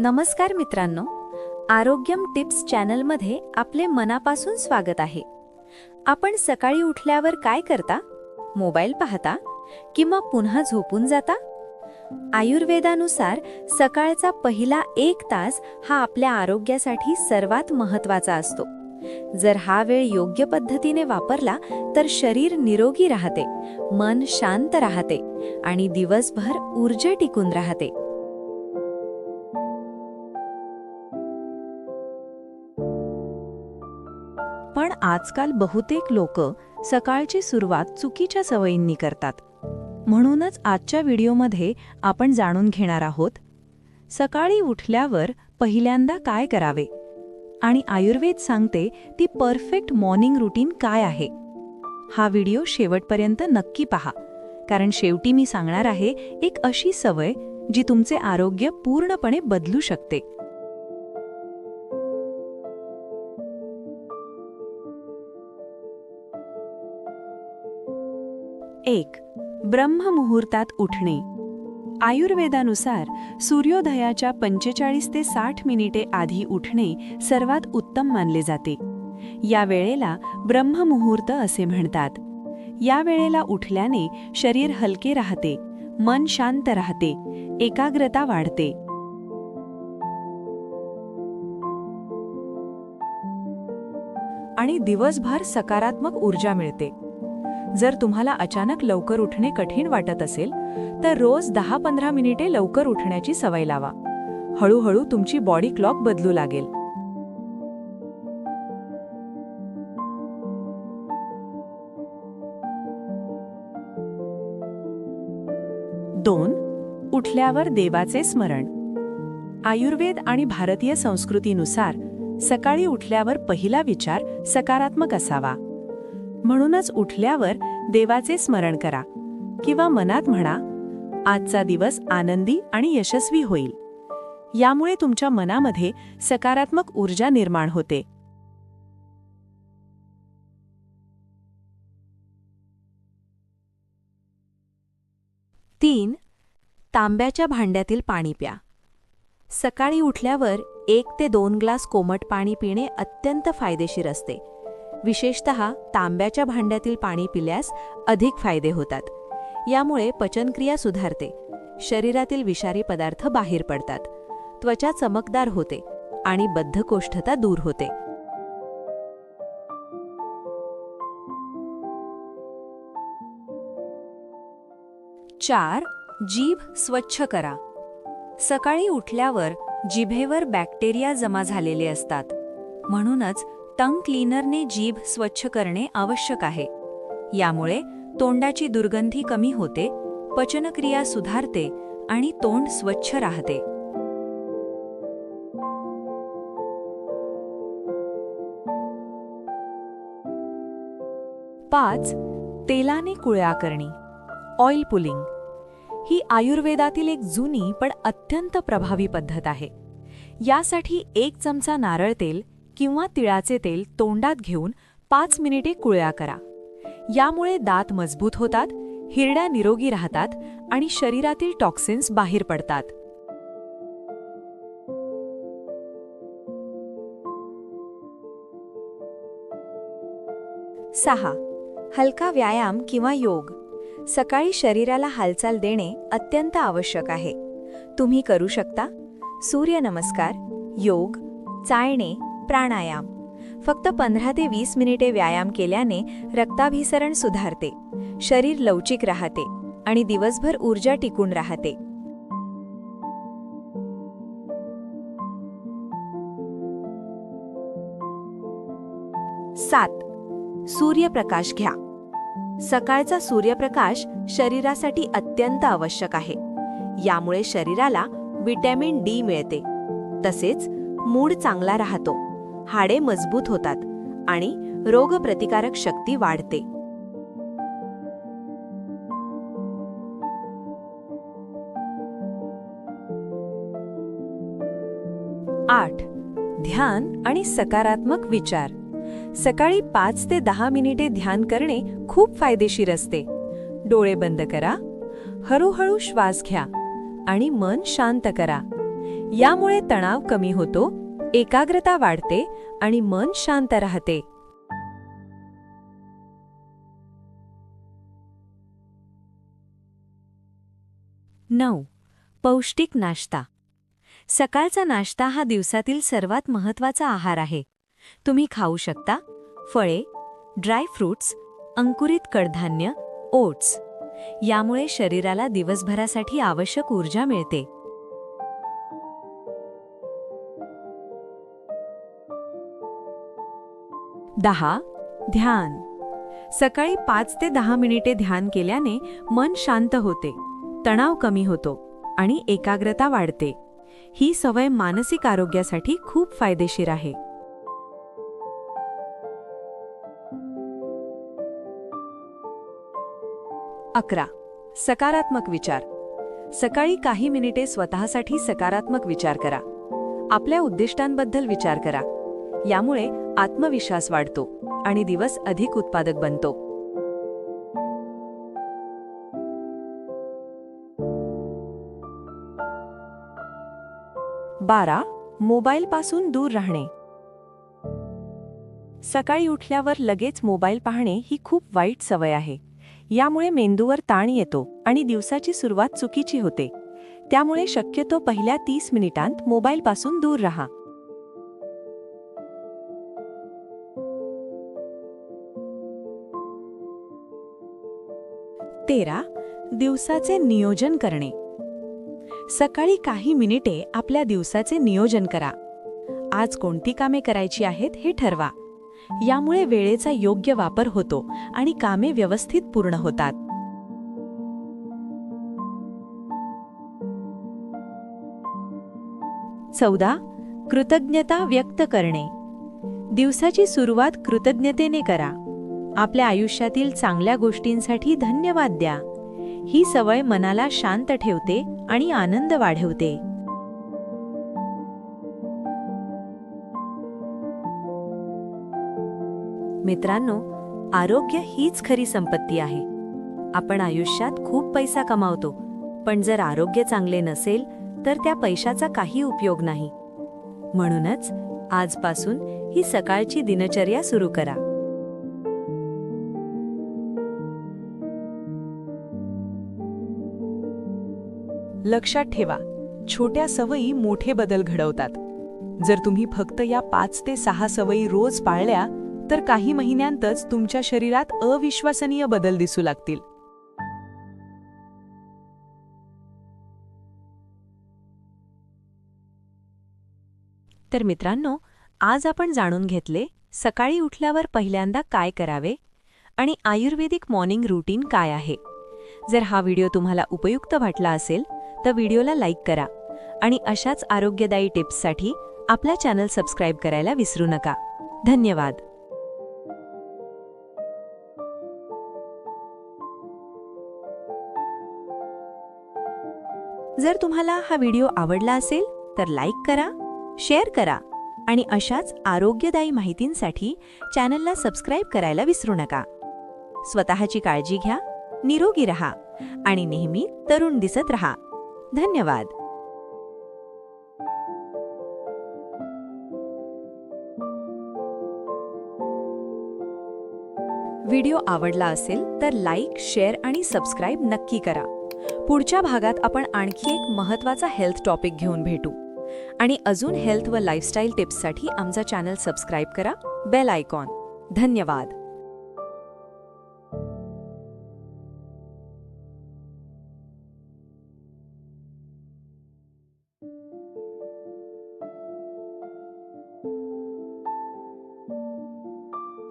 नमस्कार मित्रांनो, आरोग्यम टिप्स चॅनलमध्ये आपले मनापासून स्वागत आहे. आपण सकाळी उठल्यावर काय करता? मोबाईल पाहता किंवा पुन्हा झोपून जाता? आयुर्वेदानुसार सकाळचा पहिला 1 तास हा आपल्या आरोग्यासाठी सर्वात महत्त्वाचा असतो. जर हा वेळ योग्य पद्धतीने वापरला तर शरीर निरोगी राहते, मन शांत राहते आणि दिवसभर ऊर्जा टिकून राहते. पण आजकाल बहुतेक लोक सकाळची सुरुवात चुकीच्या सवयींनी करतात. म्हणूनच आजच्या व्हिडिओमध्ये आपण जाणून घेणार आहोत सकाळी उठल्यावर पहिल्यांदा काय करावे आणि आयुर्वेद सांगते ती परफेक्ट मॉर्निंग रुटीन काय आहे. हा व्हिडिओ शेवटपर्यंत नक्की पहा, कारण शेवटी मी सांगणार आहे एक अशी सवय जी तुमचे आरोग्य पूर्णपणे बदलू शकते. 1. ब्रह्ममुहूर्तात उठणे. आयुर्वेदानुसार सूर्योदयाच्या 45 ते 60 मिनिटे आधी उठणे सर्वात उत्तम मानले जाते. या वेळेला ब्रह्ममुहूर्त असे म्हणतात. या वेळेला उठल्याने शरीर हलके राहते, मन शांत राहते, एकाग्रता वाढते. आणि दिवसभर सकारात्मक ऊर्जा मिळते. जर तुम्हाला अचानक लवकर उठणे कठीण वाटत असेल तर रोज 10-15 मिनिटे लवकर उठण्याची सवय लावा. हळूहळू तुमची बॉडी क्लॉक बदलू लागेल. 2. उठल्यावर देवाचे स्मरण. आयुर्वेद आणि भारतीय संस्कृतीनुसार सकाळी उठल्यावर पहिला विचार सकारात्मक असावा. म्हणूनच उठल्यावर देवाचे स्मरण करा किंवा मनात म्हणा, आजचा दिवस आनंदी आणि यशस्वी होईल. यामुळे तुमच्या मनामध्ये सकारात्मक ऊर्जा निर्माण होते. 3. तांब्याच्या भांड्यातील पाणी प्या. सकाळी उठल्यावर 1 ते 2 ग्लास कोमट पाणी पिणे अत्यंत फायदेशीर असते. विशेषतः तांब्याच्या भांड्यातील पाणी पिल्यास अधिक फायदे होतात. यामुळे पचनक्रिया सुधारते, शरीरातील विषारी पदार्थ बाहेर पडतात, त्वचा चमकदार होते आणि बद्धकोष्ठता दूर होते. 4. जीभ स्वच्छ करा. सकाळी उठल्यावर जिभेवर बॅक्टेरिया जमा झालेले असतात. म्हणूनच टंग क्लीनरने जीभ स्वच्छ करणे आवश्यक आहे. यामुळे तोंडाची दुर्गंधी कमी होते, पचनक्रिया सुधारते आणि तोंड स्वच्छ राहते. 5. तेलाने कुळया करणे. ऑइल पुलिंग ही आयुर्वेदातील एक जुनी पण अत्यंत प्रभावी पद्धत आहे. यासाठी 1 चमचा नारळ तेल किंवा तिळाचे तेल तोंडात घेऊन 5 मिनिटे कुळया करा. यामुळे दात मजबूत होतात, हिरड्या निरोगी राहतात आणि शरीरातील टॉक्सिन्स बाहेर पडतात. 6. हलका व्यायाम किंवा योग. सकाळी शरीराला हालचाल देणे अत्यंत आवश्यक आहे. तुम्ही करू शकता सूर्यनमस्कार, योग, चालणे, प्राणायाम. फक्त 15 ते 20 मिनिटे व्यायाम केल्याने रक्ताभिसरण सुधारते, शरीर लवचिक राहते आणि दिवसभर ऊर्जा टिकून राहते. 7. सूर्यप्रकाश घ्या. सकाळचा सूर्यप्रकाश शरीरासाठी अत्यंत आवश्यक आहे. यामुळे शरीराला व्हिटॅमिन डी मिळते. तसेच मूड चांगला राहतो, हाडे मजबूत होतात आणि रोगप्रतिकारक शक्ती वाढते. 8. ध्यान आणि सकारात्मक विचार. सकाळी 5 ते 10 मिनिटे ध्यान करणे खूप फायदेशीर असते. डोळे बंद करा, हळूहळू श्वास घ्या आणि मन शांत करा. यामुळे तणाव कमी होतो, एकाग्रता वाढते आणि मन शांत राहते. 9. पौष्टिक नाश्ता. सकाळचा नाश्ता हा दिवसातील सर्वात महत्त्वाचा आहार आहे. तुम्ही खाऊ शकता फळे, ड्राय फ्रूट्स, अंकुरित कडधान्य, ओट्स. यामुळे शरीराला दिवसभरासाठी आवश्यक ऊर्जा मिळते. 10. ध्यान. सकाळी 5 ते 10 मिनिटे ध्यान केल्याने मन शांत होते, तणाव कमी होतो आणि एकाग्रता वाढते. ही सवय मानसिक आरोग्यासाठी खूप फायदेशीर आहे. 11. सकारात्मक विचार. सकाळी काही मिनिटे स्वतःसाठी सकारात्मक विचार करा. आपल्या उद्दिष्टांबद्दल विचार करा. यामुळे आत्मविश्वास वाढतो आणि दिवस अधिक उत्पादक बनतो. 12. मोबाईलपासून दूर राहणे. सकाळी उठल्यावर लगेच मोबाईल पाहणे ही खूप वाईट सवय आहे. यामुळे मेंदूवर ताण येतो आणि दिवसाची सुरुवात चुकीची होते. त्यामुळे शक्यतो पहिल्या 30 मिनिटांत मोबाईलपासून दूर राहा. 13. दिवसाचे नियोजन करणे. सकाळी काही मिनिटे आपल्या दिवसाचे नियोजन करा. आज कोणती कामे करायची आहेत हे ठरवा. यामुळे वेळेचा योग्य वापर होतो आणि कामे व्यवस्थित पूर्ण होतात. 14. कृतज्ञता व्यक्त करणे. दिवसाची सुरुवात कृतज्ञतेने करा. आपल्या आयुष्यातील चांगल्या गोष्टींसाठी धन्यवाद द्या. ही सवय मनाला शांत ठेवते आणि आनंद वाढवते. मित्रांनो, आरोग्य हीच खरी संपत्ती आहे. आपण आयुष्यात खूप पैसा कमावतो, पण जर आरोग्य चांगले नसेल तर त्या पैशाचा काही उपयोग नाही. म्हणूनच आजपासून ही सकाळची दिनचर्या सुरू करा. लक्षात ठेवा, छोट्या सवयी मोठे बदल घडवतात. जर तुम्ही फक्त या 5 ते 6 सवयी रोज पाळल्या तर काही महिन्यांतच तुमच्या शरीरात अविश्वसनीय बदल दिसू लागतील. तर मित्रांनो, आज आपण जाणून घेतले सकाळी उठल्यावर पहिल्यांदा काय करावे आणि आयुर्वेदिक मॉर्निंग रूटीन काय आहे. जर हा व्हिडिओ तुम्हाला उपयुक्त वाटला असेल तर व्हिडिओला लाईक करा आणि अशाच आरोग्यदायी टिप्ससाठी आपला चॅनल सबस्क्राईब करायला विसरू नका. धन्यवाद. जर तुम्हाला हा व्हिडिओ आवडला असेल तर लाईक करा, शेअर करा आणि अशाच आरोग्यदायी माहितींसाठी चॅनलला सबस्क्राईब करायला विसरू नका. स्वतःची काळजी घ्या, निरोगी रहा आणि नेहमी तरुण दिसत रहा. धन्यवाद. व्हिडिओ आवडला असेल तर लाईक, शेअर आणि सबस्क्राईब नक्की करा. पुढच्या भागात आपण आणखी एक महत्त्वाचा हेल्थ टॉपिक घेऊन भेटू. आणि अजून हेल्थ व लाईफस्टाईल टिप्ससाठी आमचा चॅनल सबस्क्राईब करा, बेल आयकॉन. धन्यवाद.